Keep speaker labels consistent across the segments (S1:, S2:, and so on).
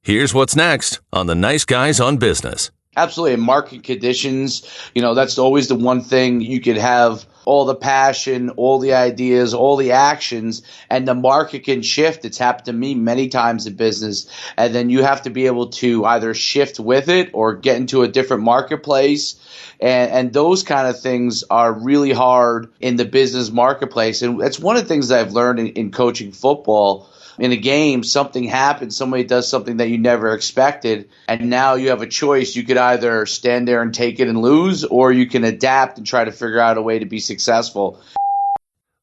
S1: Here's what's next on the Nice Guys on Business.
S2: Absolutely. Market conditions, that's always the one thing. You could have all the passion, all the ideas, all the actions, and the market can shift. It's happened to me many times in business. And then you have to be able to either shift with it or get into a different marketplace. And those kind of things are really hard in the business marketplace. And that's one of the things that I've learned in coaching football. In a game, something happens, somebody does something that you never expected, and now you have a choice. You could either stand there and take it and lose, or you can adapt and try to figure out a way to be successful.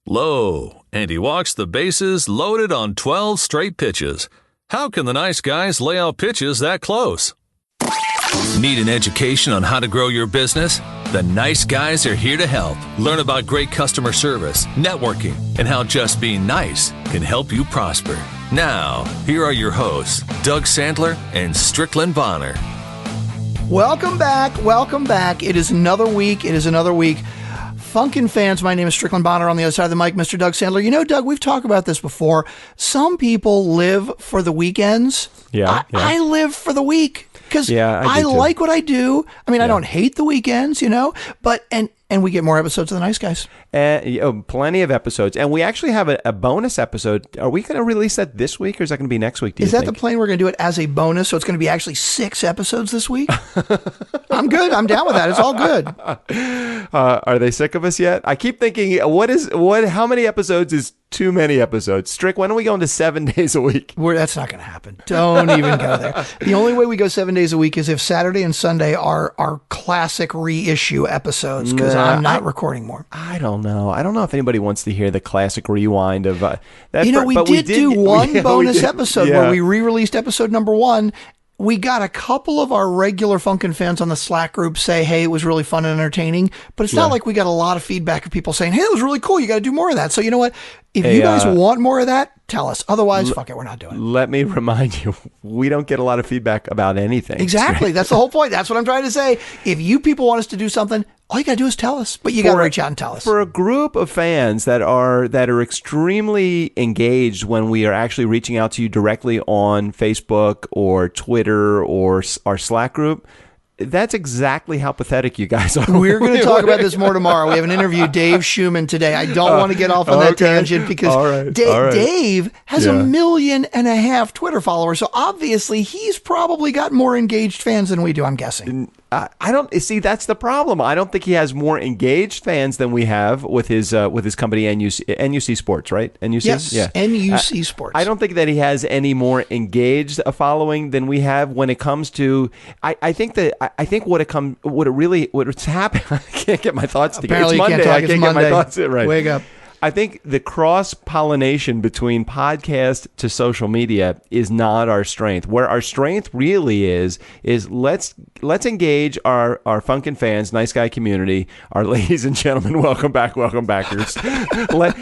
S1: Low, and he walks the bases loaded on 12 straight pitches. How can the Nice Guys lay out pitches that close? Need an education on how to grow your business? The Nice Guys are here to help. Learn about great customer service, networking, and how just being nice can help you prosper. Now, here are your hosts, Doug Sandler and Strickland Bonner.
S3: Welcome back. Welcome back. It is another week. Funkin' fans, my name is Strickland Bonner. On the other side of the mic, Mr. Doug Sandler. Doug, we've talked about this before. Some people live for the weekends.
S4: Yeah.
S3: I live for the week. Because I like what I do. I mean, I don't hate the weekends, but and we get more episodes of the Nice Guys.
S4: Plenty of episodes. And we actually have a bonus episode. Are we going to release that this week, or is that going to be next week, do you think?
S3: Is that the plan? We're going to do it as a bonus, so it's going to be actually 6 episodes this week? I'm good. I'm down with that. It's all good.
S4: Are they sick of us yet? I keep thinking, how many episodes is too many episodes? Strick, when are we going to 7 days a week?
S3: That's not going to happen. Don't even go there. The only way we go 7 days a week is if Saturday and Sunday are our classic reissue episodes, because I'm not recording more.
S4: I don't know. I don't know if anybody wants to hear the classic rewind of that.
S3: We did do one bonus episode where we re-released episode number 1. We got a couple of our regular Funkin' fans on the Slack group say, hey, it was really fun and entertaining. But it's not like we got a lot of feedback of people saying, hey, it was really cool. You got to do more of that. So you know what? If you guys want more of that, tell us. Otherwise, fuck it. We're not doing it.
S4: Let me remind you, we don't get a lot of feedback about anything.
S3: Exactly. That's the whole point. That's what I'm trying to say. If you people want us to do something, all you got to do is tell us. But you got to reach out and tell us.
S4: For a group of fans that are extremely engaged when we are actually reaching out to you directly on Facebook or Twitter or our Slack group, that's exactly how pathetic you guys are.
S3: We're going to talk about this more tomorrow. We have an interview, Dave Schuman, today. I don't want to get off on that tangent because Dave has 1.5 million Twitter followers. So obviously he's probably got more engaged fans than we do, I'm guessing.
S4: I don't see. That's the problem. I don't think he has more engaged fans than we have with his company NUC Sports, right? NUC,
S3: yes, yeah. NUC Sports.
S4: I don't think that he has any more engaged a following than we have when it comes to. I think what's happening. I can't get my thoughts together.
S3: Apparently
S4: it's Monday. I can't get my thoughts right.
S3: Wake up.
S4: I think the cross-pollination between podcast to social media is not our strength. Where our strength really is let's engage our Funkin' fans, Nice Guy community, our ladies and gentlemen, welcome backers.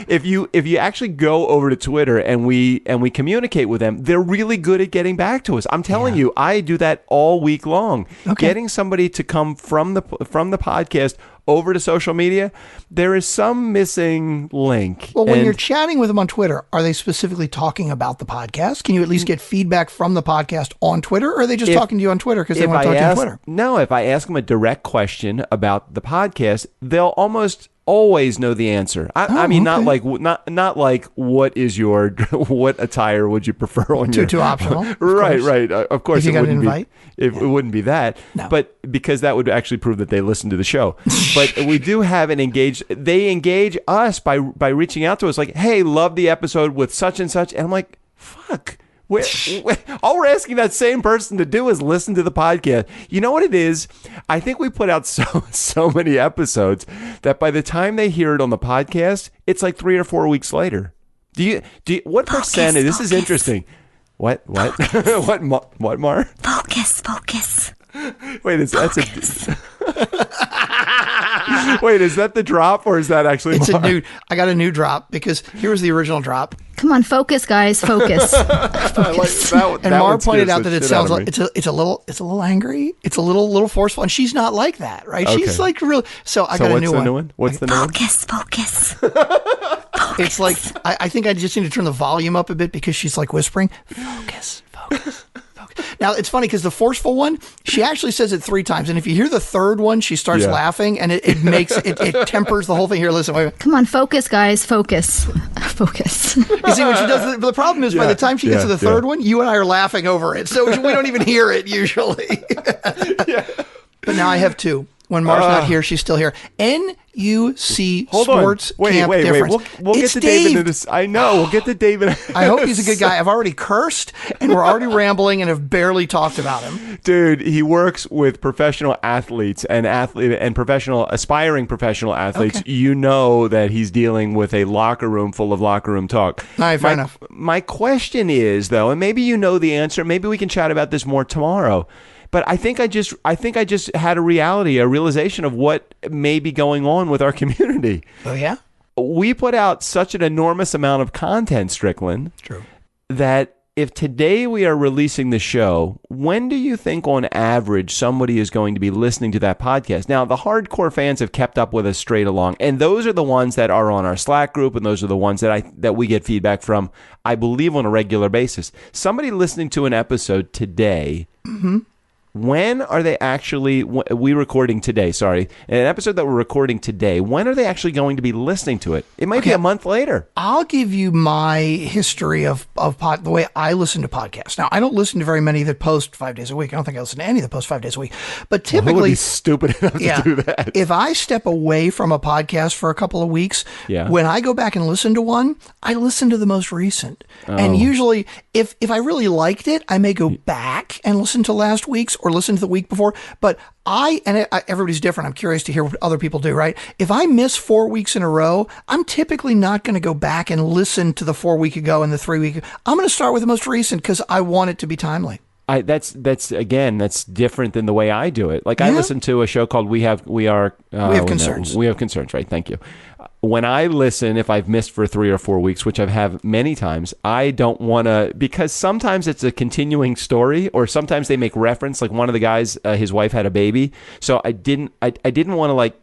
S4: If you actually go over to Twitter and we communicate with them, they're really good at getting back to us. I'm telling you, I do that all week long. Okay. Getting somebody to come from the podcast over to social media, there is some missing link.
S3: Well, when you're chatting with them on Twitter, are they specifically talking about the podcast? Can you at least get feedback from the podcast on Twitter, or are they just talking to you on Twitter because they want to talk to you on Twitter?
S4: No, if I ask them a direct question about the podcast, they'll almost always know the answer. I mean, okay. not like what attire would you prefer on your
S3: too optional.
S4: Right. Of course,
S3: if you got an invite.
S4: It wouldn't be that, but because that would actually prove that they listen to the show. But we do have they engage us by reaching out to us like, hey, love the episode with such and such. And I'm like, fuck. All we're asking that same person to do is listen to the podcast. You know what it is? I think we put out so many episodes that by the time they hear it on the podcast, it's like 3 or 4 weeks later. What percentage? This is interesting. What? What, Mar?
S5: Focus.
S4: Wait, is that the drop, or is that actually?
S3: It's Mar? I got a new drop because here was the original drop.
S5: Come on, focus, guys, focus.
S3: And Mar pointed out that it sounds like it's a little angry, it's a little forceful, and she's not like that, right? Okay. She's like real. So I got a new one.
S4: What's the new one?
S5: Focus.
S3: It's like I think I just need to turn the volume up a bit because she's like whispering. Focus. Now, it's funny because the forceful one, she actually says it 3 times. And if you hear the third one, she starts laughing and it makes it tempers the whole thing. Here, listen. Wait.
S5: Come on, focus, guys. Focus. Focus.
S3: You see what she does? The problem is by the time she gets to the third one, you and I are laughing over it. So we don't even hear it usually. But now I have 2. When Mar's not here, she's still here. NUC Sports Camp Difference.
S4: We'll get to Dave into this. I know. We'll get to Dave.
S3: I hope he's a good guy. I've already cursed, and we're already rambling, and have barely talked about him.
S4: Dude, he works with professional athletes and aspiring professional athletes. Okay. You know that he's dealing with a locker room full of locker room talk.
S3: All right, fair enough.
S4: My question is, though, and maybe you know the answer. Maybe we can chat about this more tomorrow. But I think I just had a realization of what may be going on with our community.
S3: Oh, yeah?
S4: We put out such an enormous amount of content, Strickland.
S3: True.
S4: That if today we are releasing the show, when do you think on average somebody is going to be listening to that podcast? Now, the hardcore fans have kept up with us straight along, and those are the ones that are on our Slack group, and those are the ones that we get feedback from, I believe, on a regular basis. Somebody listening to an episode today... Mm-hmm. When are they actually, an episode that we're recording today, when are they actually going to be listening to it? It might be a month later.
S3: I'll give you my history of the way I listen to podcasts. Now, I don't listen to very many that post 5 days a week. I don't think I listen to any that post 5 days a week. But typically...
S4: Who would be stupid enough to do that?
S3: If I step away from a podcast for a couple of weeks, when I go back and listen to one, I listen to the most recent. Oh. And usually, if I really liked it, I may go back and listen to last week's or listen to the week before. But everybody's different. I'm curious to hear what other people do, right? If I miss 4 weeks in a row, I'm typically not going to go back and listen to the 4 week ago and the 3 week. I'm going to start with the most recent because I want it to be timely.
S4: That's different than the way I do it. Like I listen to a show called We Have Concerns. We Have Concerns, right? Thank you. When I listen, if I've missed for 3 or 4 weeks, which I've have many times, I don't want to, because sometimes it's a continuing story, or sometimes they make reference. Like one of the guys, his wife had a baby, so I didn't want to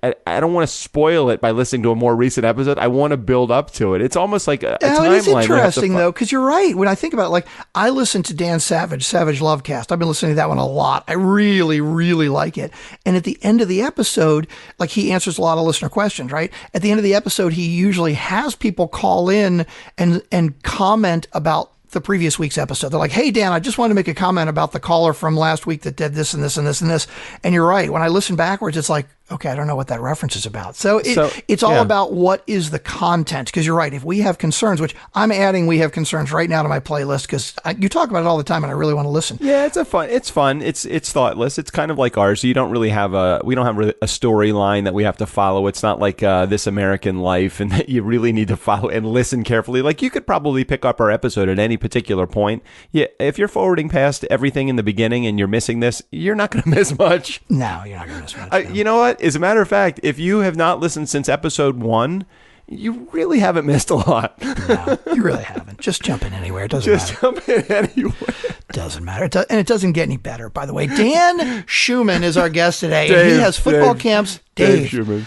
S4: I don't want to spoil it by listening to a more recent episode. I want to build up to it. It's almost like a timeline. It is
S3: interesting, though, because you're right. When I think about it, like, I listen to Dan Savage Lovecast. I've been listening to that one a lot. I really, really like it. And at the end of the episode, like, he answers a lot of listener questions, right? At the end of the episode, he usually has people call in and comment about the previous week's episode. They're like, hey, Dan, I just wanted to make a comment about the caller from last week that did this and this and this and this. And you're right. When I listen backwards, it's like, okay, I don't know what that reference is about. So it's all about what is the content. Because you're right. If we have concerns, which I'm adding, we have concerns right now to my playlist because you talk about it all the time and I really want to listen.
S4: Yeah, it's fun. It's thoughtless. It's kind of like ours. You don't really have a storyline that we have to follow. It's not like This American Life and that you really need to follow and listen carefully. Like you could probably pick up our episode at any particular point. Yeah, if you're forwarding past everything in the beginning and you're missing this, you're not going to miss much.
S3: No, you're not going to miss much.
S4: You know what? As a matter of fact, if you have not listened since episode 1, you really haven't missed a lot.
S3: No, you really haven't. Just jump in anywhere. It doesn't matter.
S4: Just jump in anywhere.
S3: Doesn't matter. And it doesn't get any better, by the way. Dan Schuman is our guest today. And he has football camps. Dave Schuman.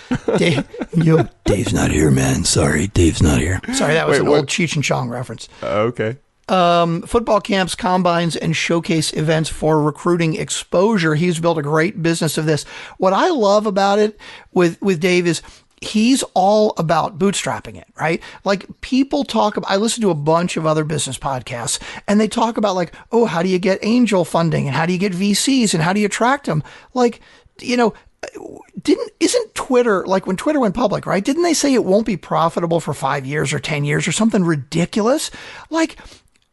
S3: Dave's not here, man. Sorry, Dave's not here. Sorry, that was an old Cheech and Chong reference.
S4: Okay.
S3: Football camps, combines, and showcase events for recruiting exposure. He's built a great business of this. What I love about it with Dave is he's all about bootstrapping it, right? Like people talk about, I listen to a bunch of other business podcasts and they talk about like, oh, how do you get angel funding and how do you get VCs and how do you attract them? Like, isn't Twitter, like when Twitter went public, right? Didn't they say it won't be profitable for 5 years or 10 years or something ridiculous? Like,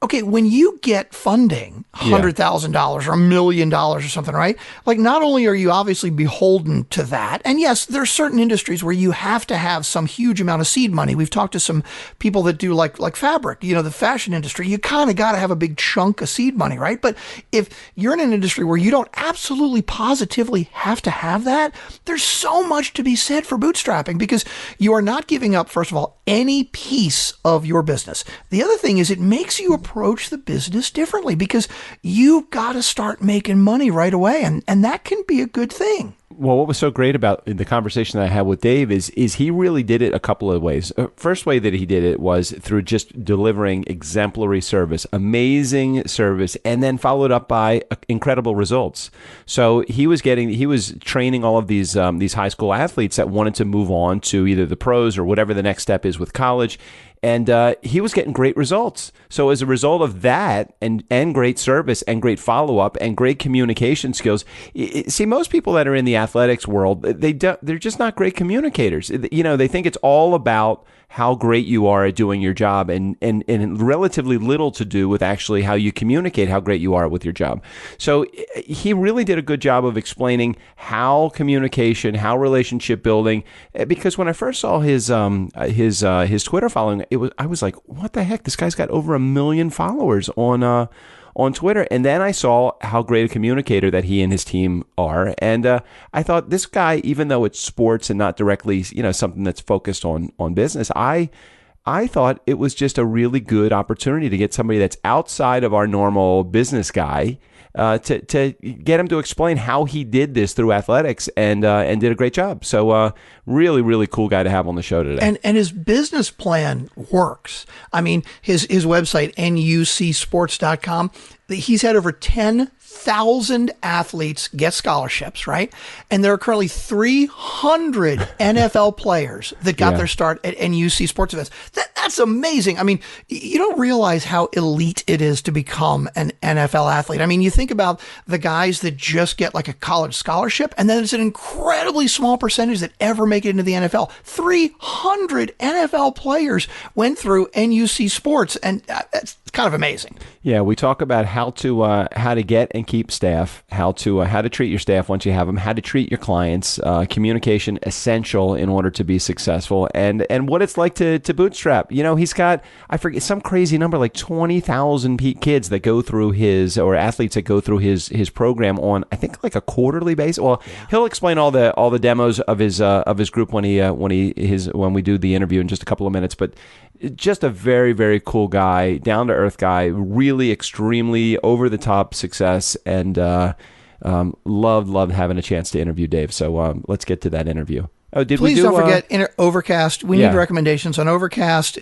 S3: okay, when you get funding, $100,000 or $1 million or something, right? Like, not only are you obviously beholden to that, and yes, there are certain industries where you have to have some huge amount of seed money. We've talked to some people that do like fabric, the fashion industry. You kind of got to have a big chunk of seed money, right? But if you're in an industry where you don't absolutely positively have to have that, there's so much to be said for bootstrapping because you are not giving up, first of all, any piece of your business. The other thing is it makes you approach the business differently because you've got to start making money right away. And that can be a good thing.
S4: Well, what was so great about the conversation that I had with Dave is he really did it a couple of ways. First way that he did it was through just delivering exemplary service, amazing service, and then followed up by incredible results. So he was training all of these high school athletes that wanted to move on to either the pros or whatever the next step is with college. And he was getting great results. So as a result of that and great service and great follow-up and great communication skills, see, most people that are in the athletics world, they're just not great communicators. You know, they think it's all about how great you are at doing your job and relatively little to do with actually how you communicate how great you are with your job. So he really did a good job of explaining how communication, how relationship building, because when I first saw his Twitter following, I was like, what the heck? This guy's got over 1 million followers on Twitter. And then I saw how great a communicator that he and his team are. And I thought, this guy, even though it's sports and not directly, something that's focused on business, I thought it was just a really good opportunity to get somebody that's outside of our normal business guy to get him to explain how he did this through athletics and did a great job. So really, really cool guy to have on the show today.
S3: And his business plan works. I mean, his website, nucsports.com, he's had over 10,000 athletes get scholarships, right? And there are currently 300 NFL players that got their start at NUC sports events. That's amazing. I mean, you don't realize how elite it is to become an NFL athlete. I mean, you think about the guys that just get like a college scholarship, and then it's an incredibly small percentage that ever make it into the NFL. 300 NFL players went through NUC sports, and that's kind of amazing.
S4: Yeah, we talk about how to get and keep staff, how to treat your staff once you have them, how to treat your clients, communication essential in order to be successful, and what it's like to bootstrap. He's got, I forget, some crazy number, like 20,000 kids that go through or athletes that go through his program on, I think, like a quarterly basis. Well, he'll explain all the demos of his group when we do the interview in just a couple of minutes, but just a very, very cool guy, down to earth guy, really extremely over the top success, and loved having a chance to interview Dave. So let's get to that interview. Oh,
S3: Please don't forget Overcast. We need recommendations on Overcast.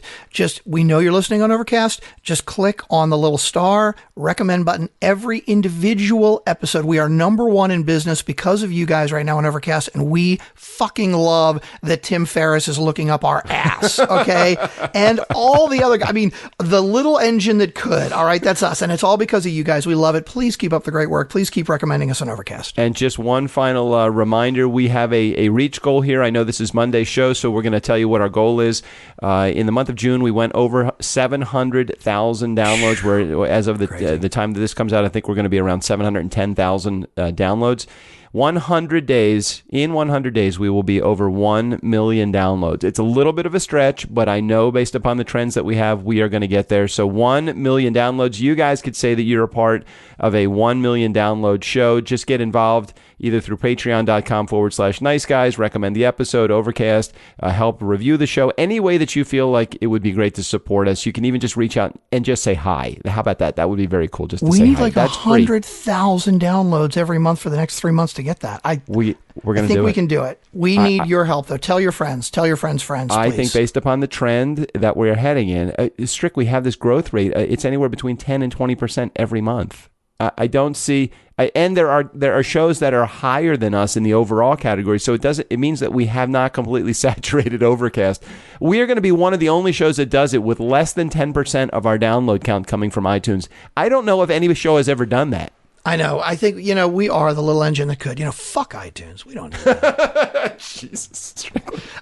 S3: We know you're listening on Overcast. Just click on the little star recommend button. Every individual episode, we are number one in business because of you guys right now on Overcast, and we fucking love that Tim Ferriss is looking up our ass, okay? And all the other guys. I mean, the little engine that could, all right? That's us, and it's all because of you guys. We love it. Please keep up the great work. Please keep recommending us on Overcast.
S4: And just one final reminder, we have a reach goal here. I know this is Monday's show, so we're going to tell you what our goal is. In the month of June, we went over 700,000 downloads. Where, as of the time that this comes out, I think we're going to be around 710,000 downloads. 100 days, in 100 days, we will be over 1 million downloads. It's a little bit of a stretch, but I know based upon the trends that we have, we are going to get there. So 1 million downloads. You guys could say that you're a part of a 1 million download show. Just get involved either through patreon.com/nice guys, recommend the episode, Overcast, help review the show. Any way that you feel like it would be great to support us. You can even just reach out and just say hi. How about that? That would be very cool, just to say hi.
S3: We need like 100,000 downloads every month for the next 3 months to get that.
S4: We're going to do it.
S3: I think we can do it. We need your help, though. Tell your friends. Tell your friends' friends, please.
S4: I think based upon the trend that we're heading in, Strick, we have this growth rate. It's anywhere between 10 and 20% every month. I don't see, and there are shows that are higher than us in the overall category. So it means that we have not completely saturated Overcast. We are going to be one of the only shows that does it with less than 10% of our download count coming from iTunes. I don't know if any show has ever done that.
S3: I know. I think, we are the little engine that could. Fuck iTunes. We don't need that.
S4: Jesus.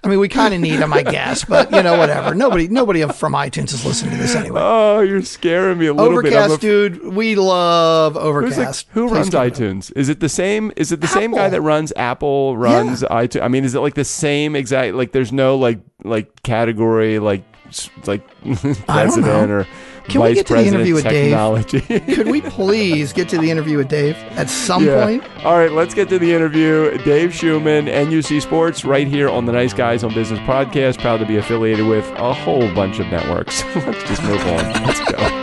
S3: I mean, we kind of need them, I guess, but, whatever. Nobody from iTunes is listening to this anyway.
S4: Oh, you're scaring me a little bit.
S3: Overcast, dude. We love Overcast.
S4: Who runs iTunes? Is it the same same guy that runs Apple, runs iTunes? I mean, is it like the same exact, like there's no like category, like president or
S3: Can we get to the interview with
S4: technology?
S3: Dave? Could we please get to the interview with Dave at some point?
S4: All right, let's get to the interview. Dave Schuman, NUC Sports, right here on the Nice Guys on Business podcast. Proud to be affiliated with a whole bunch of networks. Let's just move on. Let's go.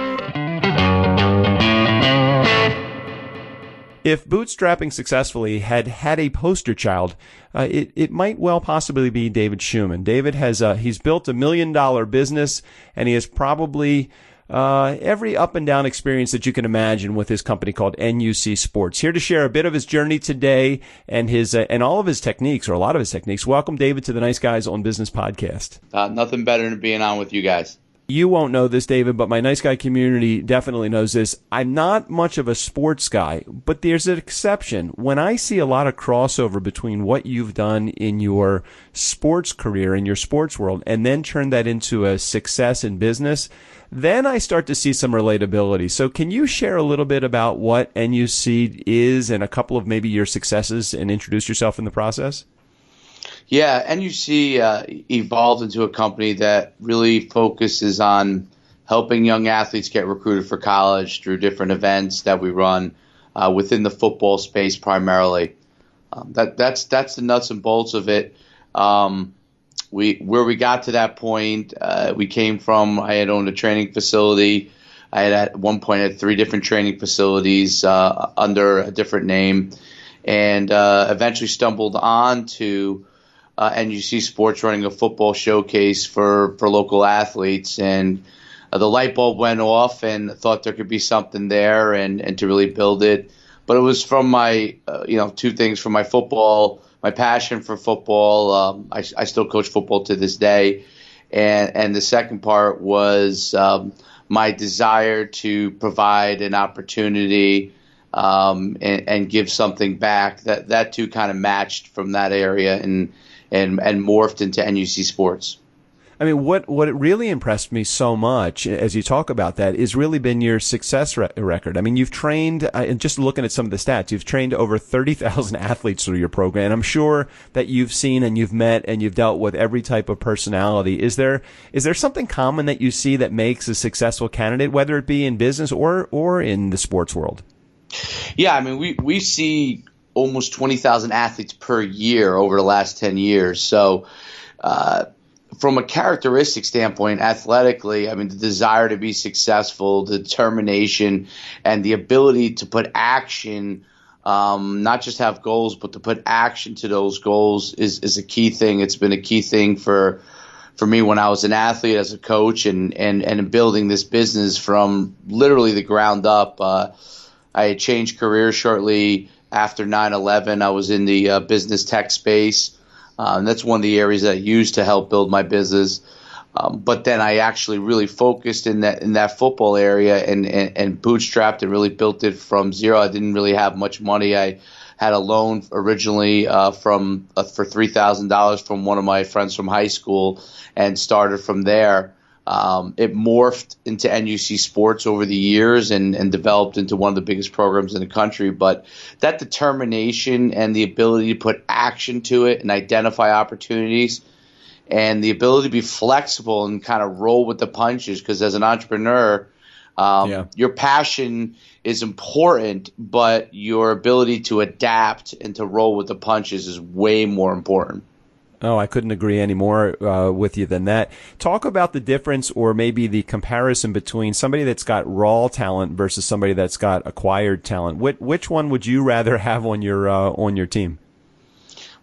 S4: If bootstrapping successfully had a poster child, it might well possibly be David Schuman. David has he's built $1 million business, and he has probably every up and down experience that you can imagine with his company called NUC Sports. Here to share a bit of his journey today and his and all of his techniques, or a lot of his techniques. Welcome, David, to the Nice Guys on Business podcast.
S2: Nothing better than being on with you guys.
S4: You won't know this, David, but my Nice Guy community definitely knows this. I'm not much of a sports guy, but there's an exception. When I see a lot of crossover between what you've done in your sports career, in your sports world, and then turn that into a success in business, then I start to see some relatability. So can you share a little bit about what NUC is and a couple of maybe your successes and introduce yourself in the process?
S2: Yeah, NUC evolved into a company that really focuses on helping young athletes get recruited for college through different events that we run within the football space primarily. That's the nuts and bolts of it. Where we got to that point, we came from, I had owned a training facility. I had at one point had 3 different training facilities under a different name, and eventually stumbled on to NUC Sports running a football showcase for local athletes, and the light bulb went off and thought there could be something there and to really build it. But it was from my, 2 things, from my football, my passion for football. I still coach football to this day. And the second part was my desire to provide an opportunity and give something back. That two kind of matched from that area and morphed into NUC Sports.
S4: I mean, what really impressed me so much as you talk about that is really been your success record. I mean, you've trained, and just looking at some of the stats, you've trained over 30,000 athletes through your program. And I'm sure that you've seen and you've met and you've dealt with every type of personality. Is there something common that you see that makes a successful candidate, whether it be in business or in the sports world?
S2: Yeah, I mean, we see almost 20,000 athletes per year over the last 10 years. So, from a characteristic standpoint, athletically, I mean, the desire to be successful, the determination, and the ability to put action, not just have goals, but to put action to those goals is a key thing. It's been a key thing for me when I was an athlete, as a coach, and building this business from literally the ground up. I had changed careers shortly after 9/11. I was in the business tech space. And that's one of the areas that I used to help build my business. But then I actually really focused in that football area and bootstrapped and really built it from zero. I didn't really have much money. I had a loan originally for $3,000 from one of my friends from high school and started from there. It morphed into NUC Sports over the years and developed into one of the biggest programs in the country. But that determination and the ability to put action to it and identify opportunities and the ability to be flexible and kind of roll with the punches, because as an entrepreneur, your passion is important, but your ability to adapt and to roll with the punches is way more important.
S4: Oh, I couldn't agree any more with you than that. Talk about the difference or maybe the comparison between somebody that's got raw talent versus somebody that's got acquired talent. Which one would you rather have on your team?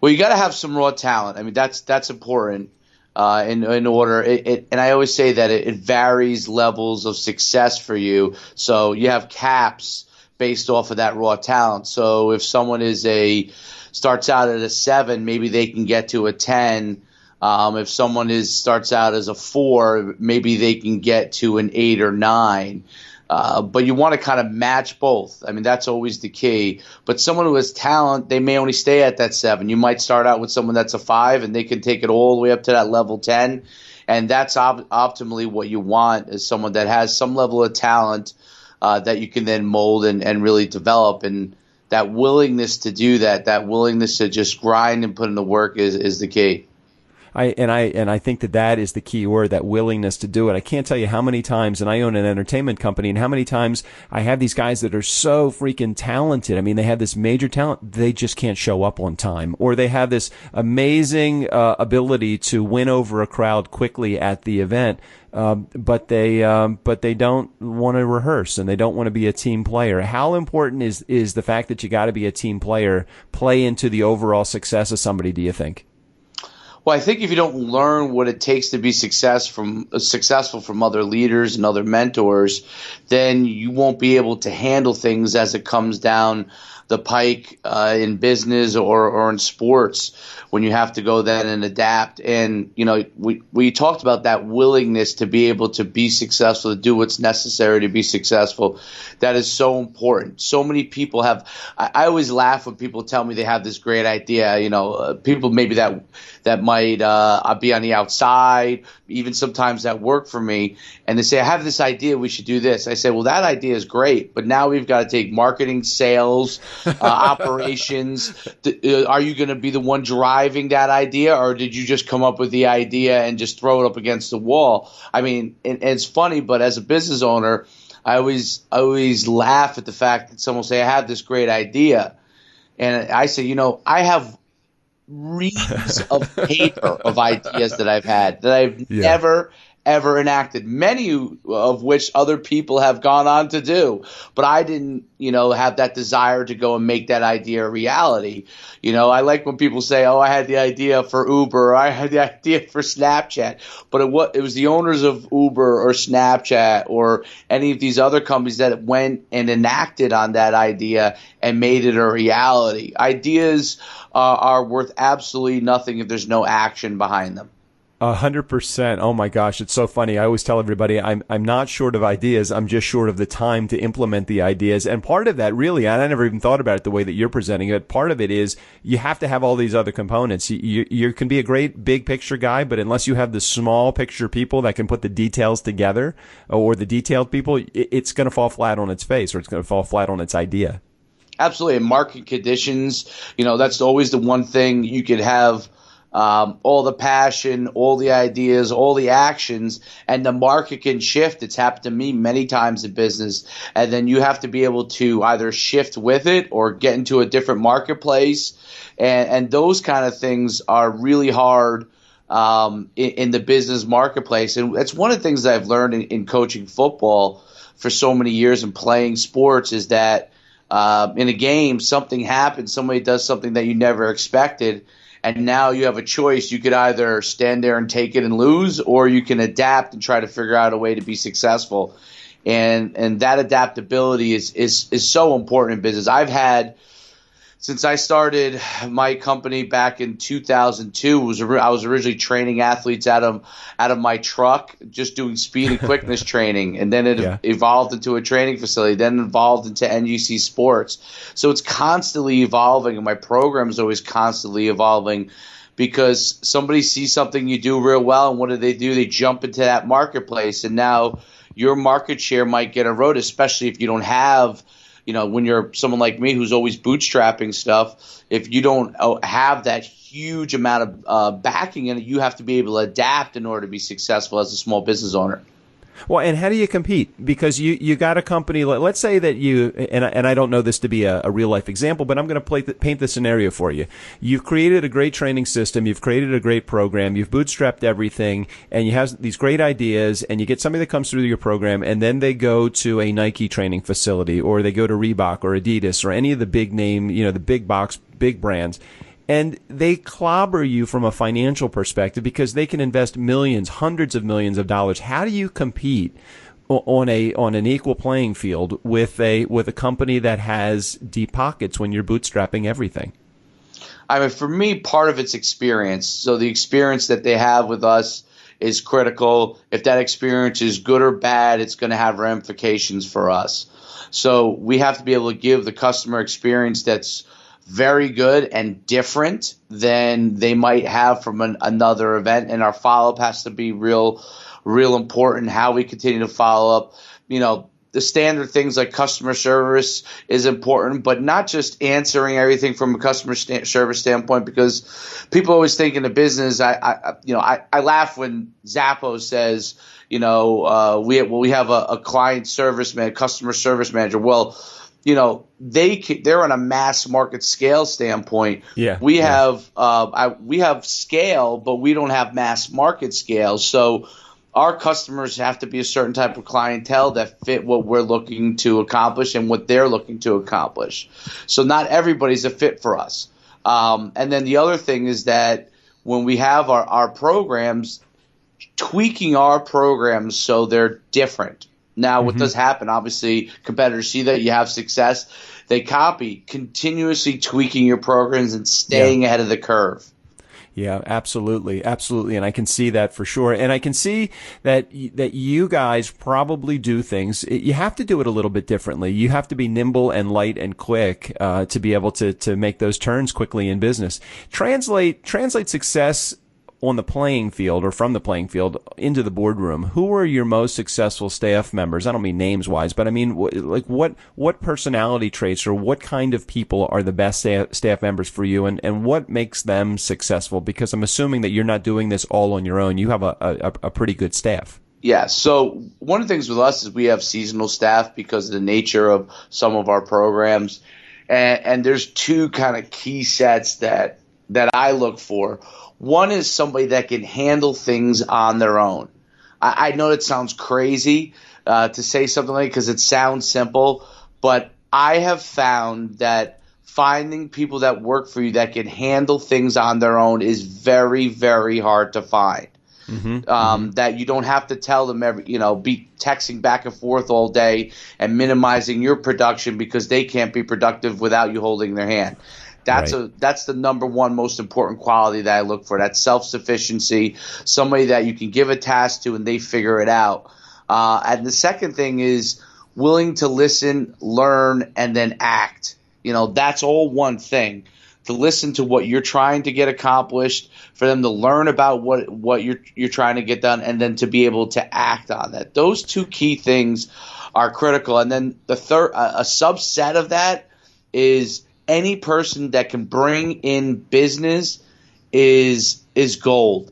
S2: Well, you got to have some raw talent. I mean, that's important in order. And I always say that it varies levels of success for you. So you have caps based off of that raw talent. So if someone starts out at a 7, maybe they can get to a 10. If someone starts out as a 4, maybe they can get to an 8 or 9. But you want to kind of match both. I mean, that's always the key. But someone who has talent, they may only stay at that 7. You might start out with someone that's a 5, and they can take it all the way up to that level 10. And that's optimally what you want, is someone that has some level of talent that you can then mold and really develop. And that willingness to do that willingness to just grind and put in the work is the key.
S4: I think that is the key word, that willingness to do it. I can't tell you how many times, and I own an entertainment company, and how many times I have these guys that are so freaking talented. I mean, they have this major talent, they just can't show up on time, or they have this amazing ability to win over a crowd quickly at the event. But they don't want to rehearse, and they don't want to be a team player. How important is the fact that you got to be a team player play into the overall success of somebody, do you think?
S2: Well, I think if you don't learn what it takes to be successful from other leaders and other mentors, then you won't be able to handle things as it comes down the pike in business or in sports, when you have to go then and adapt. And, we talked about that willingness to be able to be successful, to do what's necessary to be successful. That is so important. So many people I always laugh when people tell me they have this great idea, people maybe that might be on the outside, even sometimes that work for me, and they say, I have this idea, we should do this. I say, well, that idea is great, but now we've got to take marketing, sales, operations. Are you going to be the one driving that idea, or did you just come up with the idea and just throw it up against the wall? I mean, and it's funny, but as a business owner, I always laugh at the fact that someone will say, I have this great idea. And I say, I have reams of paper of ideas that I've had that I've never, ever enacted, many of which other people have gone on to do. But I didn't, have that desire to go and make that idea a reality. I like when people say, oh, I had the idea for Uber, or I had the idea for Snapchat. But it was the owners of Uber or Snapchat or any of these other companies that went and enacted on that idea and made it a reality. Ideas are worth absolutely nothing if there's no action behind them.
S4: 100%. Oh my gosh, it's so funny. I always tell everybody I'm not short of ideas. I'm just short of the time to implement the ideas. And part of that, really, and I never even thought about it the way that you're presenting it. Part of it is you have to have all these other components. You can be a great big picture guy, but unless you have the small picture people that can put the details together, or the detailed people, it's going to fall flat on its face, or it's going to fall flat on its idea.
S2: Absolutely. In market conditions, that's always the one thing you could have. All the passion, all the ideas, all the actions, and the market can shift. It's happened to me many times in business. And then you have to be able to either shift with it or get into a different marketplace. And those kind of things are really hard in the business marketplace. And that's one of the things that I've learned in coaching football for so many years and playing sports, is that in a game, something happens, somebody does something that you never expected. And now you have a choice. You could either stand there and take it and lose, or you can adapt and try to figure out a way to be successful. And that adaptability is so important in business. I've had, since I started my company back in 2002, I was originally training athletes out of my truck, just doing speed and quickness training, and then it evolved into a training facility, then evolved into NGC Sports. So it's constantly evolving, and my program is always constantly evolving, because somebody sees something you do real well, and what do? They jump into that marketplace, and now your market share might get eroded, especially if you don't have, when you're someone like me who's always bootstrapping stuff. If you don't have that huge amount of backing in it, you have to be able to adapt in order to be successful as a small business owner.
S4: Well, and how do you compete? Because you got a company, let's say that you, and I don't know this to be a real life example, but I'm going to paint the scenario for you. You've created a great training system, you've created a great program, you've bootstrapped everything, and you have these great ideas, and you get somebody that comes through your program, and then they go to a Nike training facility, or they go to Reebok or Adidas or any of the big name, the big box, big brands. And they clobber you from a financial perspective because they can invest millions, hundreds of millions of dollars. How do you compete on an equal playing field with a company that has deep pockets when you're bootstrapping everything?
S2: I mean, for me, part of it's experience. So the experience that they have with us is critical. If that experience is good or bad, it's going to have ramifications for us. So we have to be able to give the customer experience that's very good and different than they might have from another event. And our follow-up has to be real important, how we continue to follow up. the standard things like customer service is important, but not just answering everything from a customer service standpoint, because people always think in the business, I laugh when Zappos says, we have a client service man, customer service manager. Well, they're on a mass market scale standpoint.
S4: Yeah.
S2: We have scale, but we don't have mass market scale. So our customers have to be a certain type of clientele that fit what we're looking to accomplish and what they're looking to accomplish. So not everybody's a fit for us. And then the other thing is that when we have our programs, tweaking our programs so they're different. Now, what does happen? Obviously, competitors see that you have success. They copy, continuously tweaking your programs and staying ahead of the curve.
S4: Yeah, absolutely. Absolutely. And I can see that for sure. And I can see that you guys probably do things. You have to do it a little bit differently. You have to be nimble and light and quick to be able to make those turns quickly in business. Translate success on the playing field or from the playing field into the boardroom. Who are your most successful staff members? I don't mean names wise, but I mean, what personality traits or what kind of people are the best staff members for you, and what makes them successful? Because I'm assuming that you're not doing this all on your own. You have a pretty good staff.
S2: Yeah. So one of the things with us is we have seasonal staff because of the nature of some of our programs. And there's two kind of key sets that I look for. One is somebody that can handle things on their own. I know it sounds crazy to say something like, because it sounds simple, but I have found that finding people that work for you that can handle things on their own is very, very hard to find. That you don't have to tell them be texting back and forth all day and minimizing your production because they can't be productive without you holding their hand. That's the number one most important quality that I look for. That's self-sufficiency, somebody that you can give a task to and they figure it out. And the second thing is willing to listen, learn, and then act. That's all one thing. To listen to what you're trying to get accomplished, for them to learn about what you're trying to get done, and then to be able to act on that. Those two key things are critical. And then the third, a subset of that is any person that can bring in business is gold.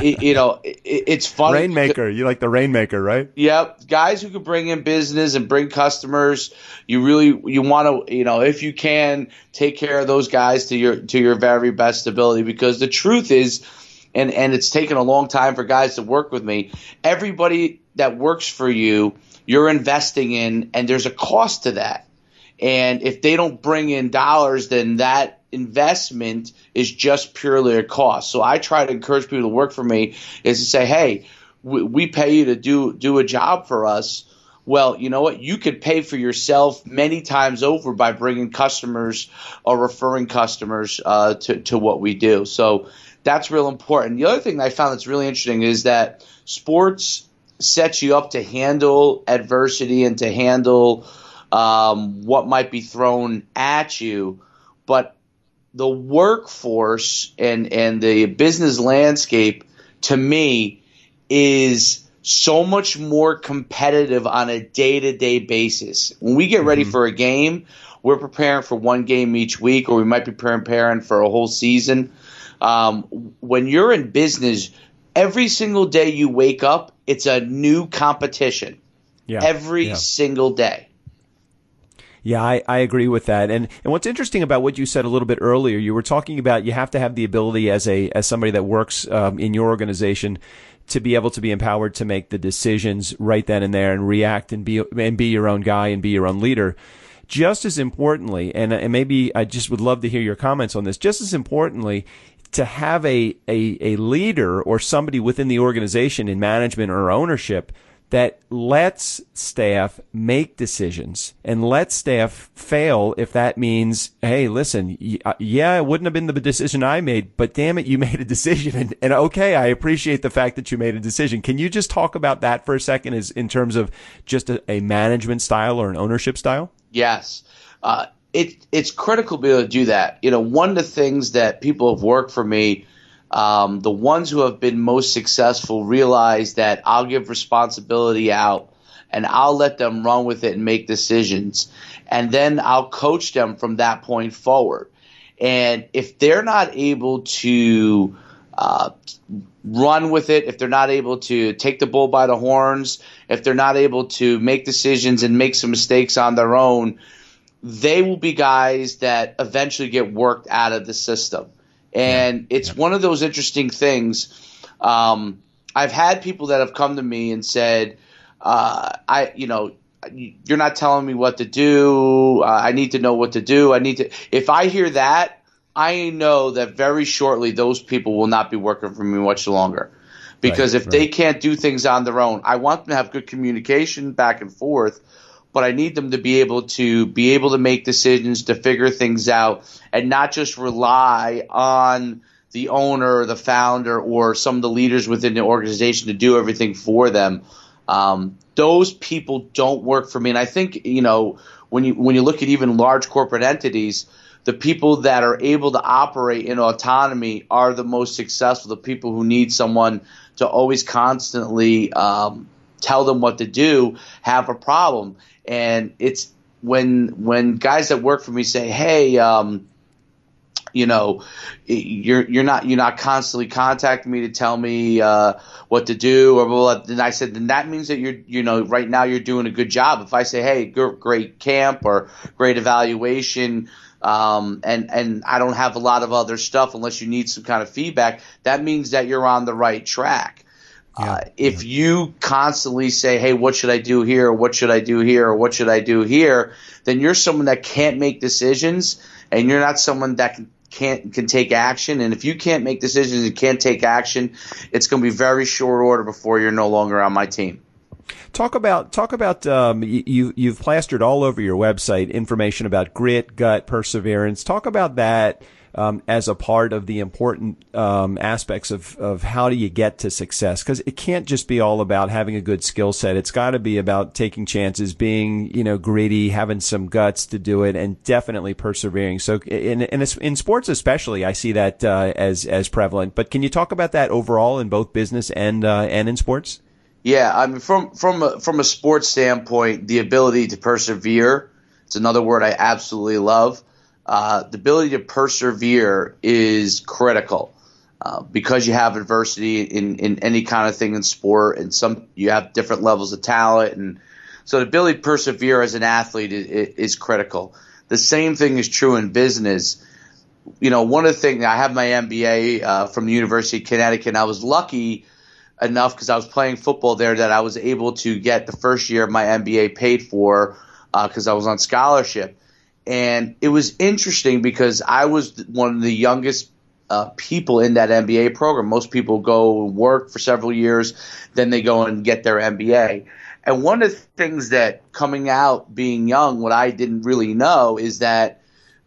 S2: It's funny.
S4: Rainmaker. You like the rainmaker, right?
S2: Yep. Guys who can bring in business and bring customers. You want to, if you can, take care of those guys to your very best ability, because the truth is, and it's taken a long time for guys to work with me. Everybody that works for you, you're investing in, and there's a cost to that. And if they don't bring in dollars, then that investment is just purely a cost. So I try to encourage people to work for me is to say, hey, we pay you to do a job for us. Well, you know what? You could pay for yourself many times over by bringing customers or referring customers to what we do. So that's real important. The other thing that I found that's really interesting is that sports sets you up to handle adversity and to handle what might be thrown at you, but the workforce and the business landscape, to me, is so much more competitive on a day-to-day basis. When we get ready for a game, we're preparing for one game each week, or we might be preparing for a whole season. When you're in business, every single day you wake up, it's a new competition. Every single day.
S4: Yeah, I agree with that. And what's interesting about what you said a little bit earlier, you were talking about you have to have the ability as somebody that works in your organization to be able to be empowered to make the decisions right then and there and react and be your own guy and be your own leader. Just as importantly, and maybe I just would love to hear your comments on this, just as importantly, to have a leader or somebody within the organization in management or ownership that lets staff make decisions and lets staff fail if that means, hey, listen, it wouldn't have been the decision I made, but damn it, you made a decision. And okay, I appreciate the fact that you made a decision. Can you just talk about that for a second in terms of just a management style or an ownership style?
S2: Yes. It's critical to be able to do that. One of the things that people have worked for me, the ones who have been most successful realize that I'll give responsibility out and I'll let them run with it and make decisions. And then I'll coach them from that point forward. And if they're not able to run with it, if they're not able to take the bull by the horns, if they're not able to make decisions and make some mistakes on their own, they will be guys that eventually get worked out of the system. And it's one of those interesting things. I've had people that have come to me and said, you're not telling me what to do. I need to know what to do. If I hear that, I know that very shortly those people will not be working for me much longer. Because if they can't do things on their own, I want them to have good communication back and forth, but I need them to be able to make decisions, to figure things out, and not just rely on the owner, the founder, or some of the leaders within the organization to do everything for them. Those people don't work for me. And I think, when you look at even large corporate entities, the people that are able to operate in autonomy are the most successful, the people who need someone to always constantly tell them what to do have a problem. And it's when guys that work for me say, hey, you're not constantly contacting me to tell me what to do, or blah, blah, then I said, then that means that you're right now you're doing a good job. If I say, hey, great camp or great evaluation, and I don't have a lot of other stuff unless you need some kind of feedback, that means that you're on the right track. If you constantly say, hey, what should I do here, or what should I do here, or what should I do here, then you're someone that can't make decisions, and you're not someone that can take action. And if you can't make decisions and can't take action, it's going to be very short order before you're no longer on my team.
S4: Talk about you've plastered all over your website information about grit, gut, perseverance. Talk about that as a part of the important aspects of how do you get to success, because it can't just be all about having a good skill set. It's got to be about taking chances, being gritty, having some guts to do it, and definitely persevering. So in sports especially, I see that as prevalent. But can you talk about that overall in both business and in sports?
S2: Yeah, I mean, from a sports standpoint, the ability to persevere, it's another word I absolutely love. The ability to persevere is critical because you have adversity in any kind of thing in sport, and you have different levels of talent, and so the ability to persevere as an athlete is critical. The same thing is true in business. One of the things, I have my MBA from the University of Connecticut, and I was lucky enough because I was playing football there that I was able to get the first year of my MBA paid for because I was on scholarship. And it was interesting because I was one of the youngest people in that MBA program. Most people go and work for several years, then they go and get their MBA. And one of the things that coming out being young, what I didn't really know is that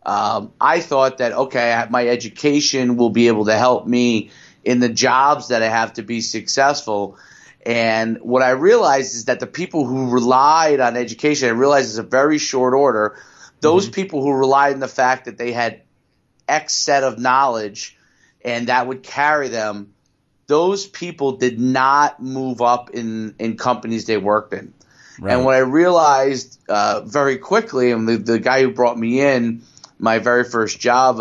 S2: I thought that, okay, my education will be able to help me in the jobs that I have to be successful. And what I realized is that the people who relied on education, I realized it's a very short order, those people who relied on the fact that they had X set of knowledge and that would carry them, those people did not move up in companies they worked in. Right. And what I realized very quickly, and the guy who brought me in, my very first job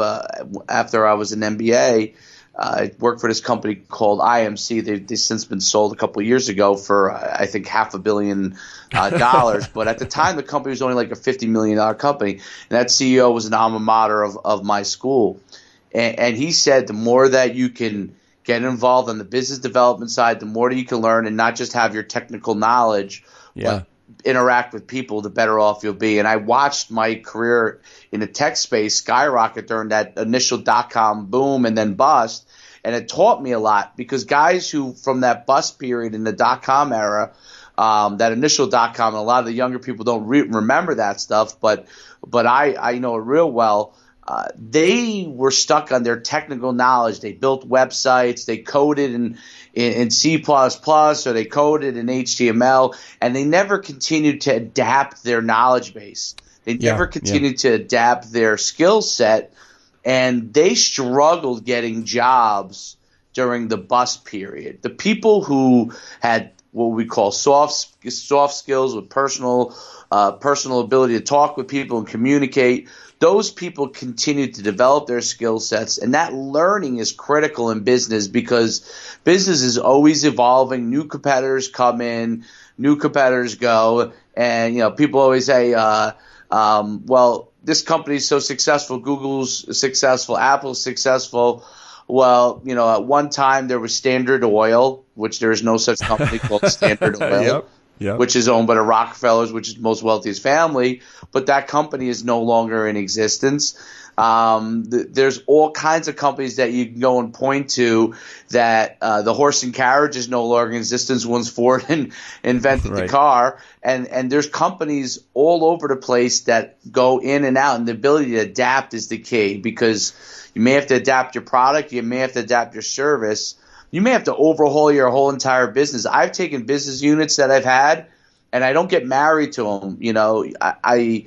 S2: after I was an MBA, I worked for this company called IMC. They've since been sold a couple of years ago for, I think, $500 million. But at the time, the company was only like a $50 million company. And that CEO was an alma mater of my school. And he said the more that you can get involved on the business development side, the more that you can learn and not just have your technical knowledge, but interact with people, the better off you'll be. And I watched my career in the tech space skyrocket during that initial dot-com boom and then bust. And it taught me a lot because guys who from that bust period in the dot-com era, that initial dot-com, and a lot of the younger people don't remember that stuff, but I know it real well. They were stuck on their technical knowledge. They built websites, they coded in C++, or they coded in HTML, and they never continued to adapt their knowledge base. They never continued to adapt their skill set, and they struggled getting jobs during the bust period. The people who had what we call soft skills, with personal ability to talk with people and communicate. Those people continue to develop their skill sets, and that learning is critical in business because business is always evolving. New competitors come in, new competitors go, and people always say, well, this company is so successful, Google's successful, Apple's successful. Well, at one time there was Standard Oil, which there is no such company called Standard Oil. Yep. Which is owned by the Rockefellers, which is the most wealthiest family, but that company is no longer in existence. There's all kinds of companies that you can go and point to that the horse and carriage is no longer in existence once Ford invented the car. And there's companies all over the place that go in and out, and the ability to adapt is the key because you may have to adapt your product, you may have to adapt your service. You may have to overhaul your whole entire business. I've taken business units that I've had, and I don't get married to them. I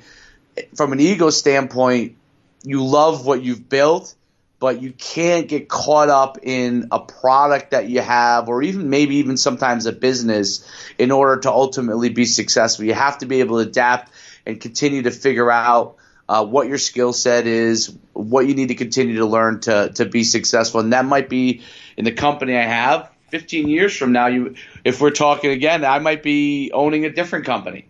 S2: from an ego standpoint, you love what you've built, but you can't get caught up in a product that you have, or maybe even sometimes a business, in order to ultimately be successful. You have to be able to adapt and continue to figure out what your skill set is, what you need to continue to learn to be successful. And that might be in the company I have. 15 years from now, if we're talking again, I might be owning a different company.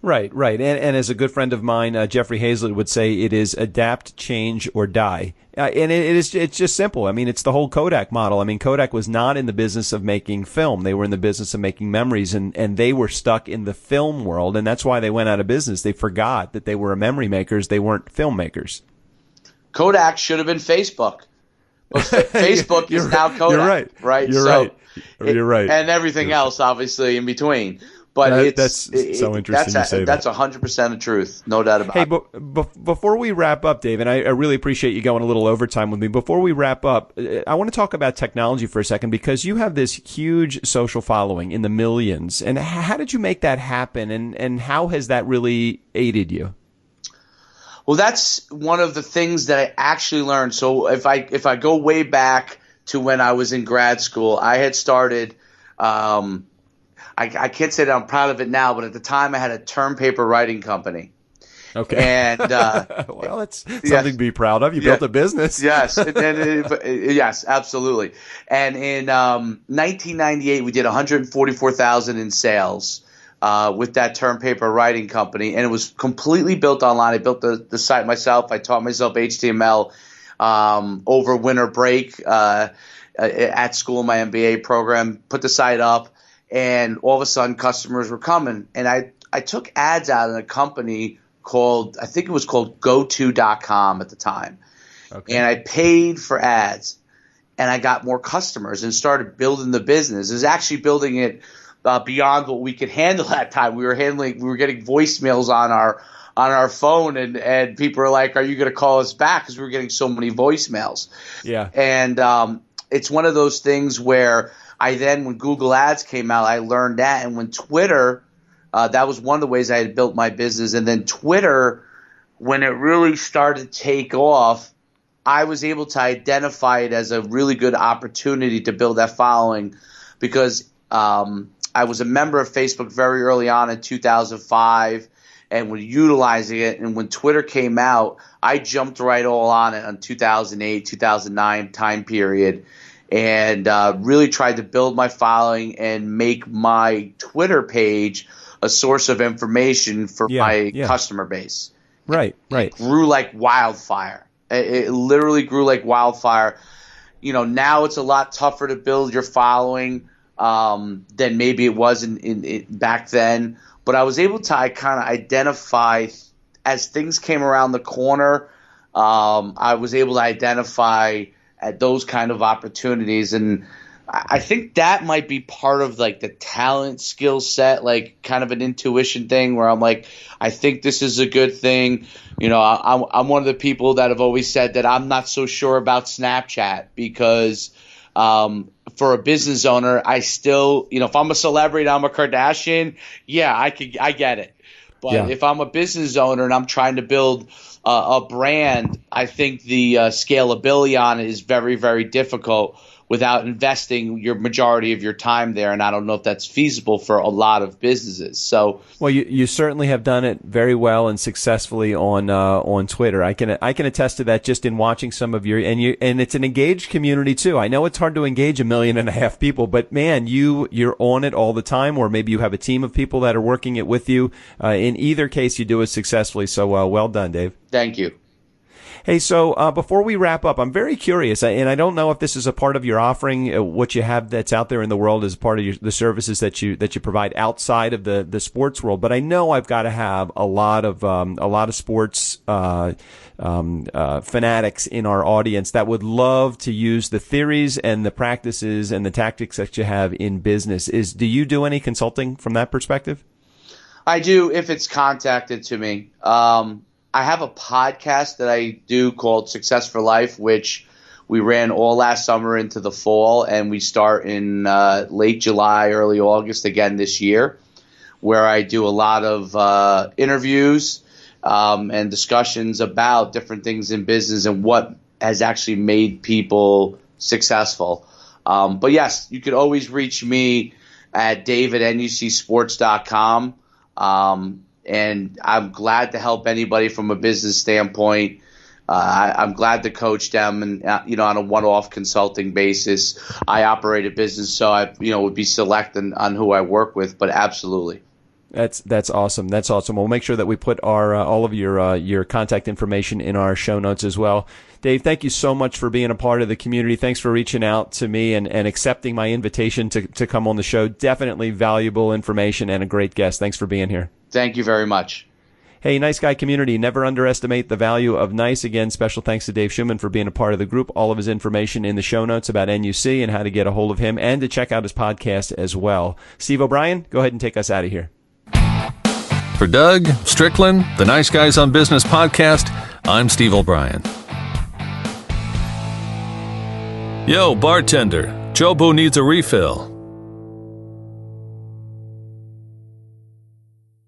S4: Right. And as a good friend of mine, Jeffrey Hazlett, would say, it is adapt, change, or die. And it's just simple. I mean, it's the whole Kodak model. I mean, Kodak was not in the business of making film. They were in the business of making memories, and they were stuck in the film world, and that's why they went out of business. They forgot that they were memory makers. They weren't filmmakers.
S2: Kodak should have been Facebook. Well, Facebook is now Kodak.
S4: You're right.
S2: Right?
S4: You're right.
S2: And everything else, obviously, in between. But
S4: that's so interesting you say that.
S2: That's 100% the truth, no doubt about it.
S4: Hey, before we wrap up, Dave, and I really appreciate you going a little overtime with me. Before we wrap up, I want to talk about technology for a second, because you have this huge social following in the millions. And how did you make that happen, and how has that really aided you?
S2: Well, that's one of the things that I actually learned. So if I go way back to when I was in grad school, I had started I can't say that I'm proud of it now, but at the time I had a term paper writing company.
S4: Okay.
S2: And
S4: well, that's something to be proud of. You built a business.
S2: Yes. Yes, absolutely. And in 1998, we did $144,000 in sales with that term paper writing company, and it was completely built online. I built the site myself. I taught myself HTML over winter break at school in my MBA program. Put the site up. And all of a sudden, customers were coming. And I took ads out in a company called, I think it was called GoTo.com at the time. Okay. And I paid for ads. And I got more customers and started building the business. It was actually building it beyond what we could handle at that time. We were getting voicemails on our phone, and people were like, "Are you going to call us back?" Because we were getting so many voicemails. Yeah. And it's one of those things where when Google Ads came out, I learned that. And when Twitter, that was one of the ways I had built my business. And then Twitter, when it really started to take off, I was able to identify it as a really good opportunity to build that following, because I was a member of Facebook very early on in 2005 and was utilizing it. And when Twitter came out, I jumped right all on it in 2008, 2009 time period. And really tried to build my following and make my Twitter page a source of information for my customer base.
S4: Right.
S2: It grew like wildfire. It literally grew like wildfire. Now it's a lot tougher to build your following than maybe it was in back then. But I was able to kind of identify as things came around the corner. I was able to identify at those kind of opportunities. And I think that might be part of like the talent skill set, like kind of an intuition thing where I'm like, I think this is a good thing. I'm one of the people that have always said that I'm not so sure about Snapchat because for a business owner, I still, if I'm a celebrity and I'm a Kardashian, I get it. But if I'm a business owner and I'm trying to build a brand, I think the scalability on it is very, very difficult. without investing your majority of your time there. And I don't know if that's feasible for a lot of businesses. So,
S4: well, you certainly have done it very well and successfully on Twitter. I can attest to that just in watching some of and it's an engaged community too. I know it's hard to engage 1.5 million people, but man, you're on it all the time, or maybe you have a team of people that are working it with you. In either case, you do it successfully. So well done, Dave.
S2: Thank you.
S4: Hey, so before we wrap up, I'm very curious, and I don't know if this is a part of your offering, what you have that's out there in the world as part of the services that you provide outside of the sports world. But I know I've got to have a lot of sports fanatics in our audience that would love to use the theories and the practices and the tactics that you have in business. Do you do any consulting from that perspective?
S2: I do, if it's contacted to me. I have a podcast that I do called Success for Life, which we ran all last summer into the fall, and we start in late July, early August again this year, where I do a lot of interviews and discussions about different things in business and what has actually made people successful. But yes, you could always reach me at dave@nucsports.com. And I'm glad to help anybody from a business standpoint. I'm glad to coach them, and on a one-off consulting basis. I operate a business, so I would be selecting on who I work with. But absolutely,
S4: that's awesome. That's awesome. We'll make sure that we put our all of your contact information in our show notes as well. Dave, thank you so much for being a part of the community. Thanks for reaching out to me and accepting my invitation to come on the show. Definitely valuable information and a great guest. Thanks for being here.
S2: Thank you very much.
S4: Hey, Nice Guy community, never underestimate the value of nice. Again, special thanks to Dave Schuman for being a part of the group. All of his information in the show notes about NUC and how to get a hold of him and to check out his podcast as well. Steve O'Brien, go ahead and take us out of here.
S1: For Doug, Strickland, the Nice Guys on Business podcast, I'm Steve O'Brien. Yo, bartender, Jobo needs a refill.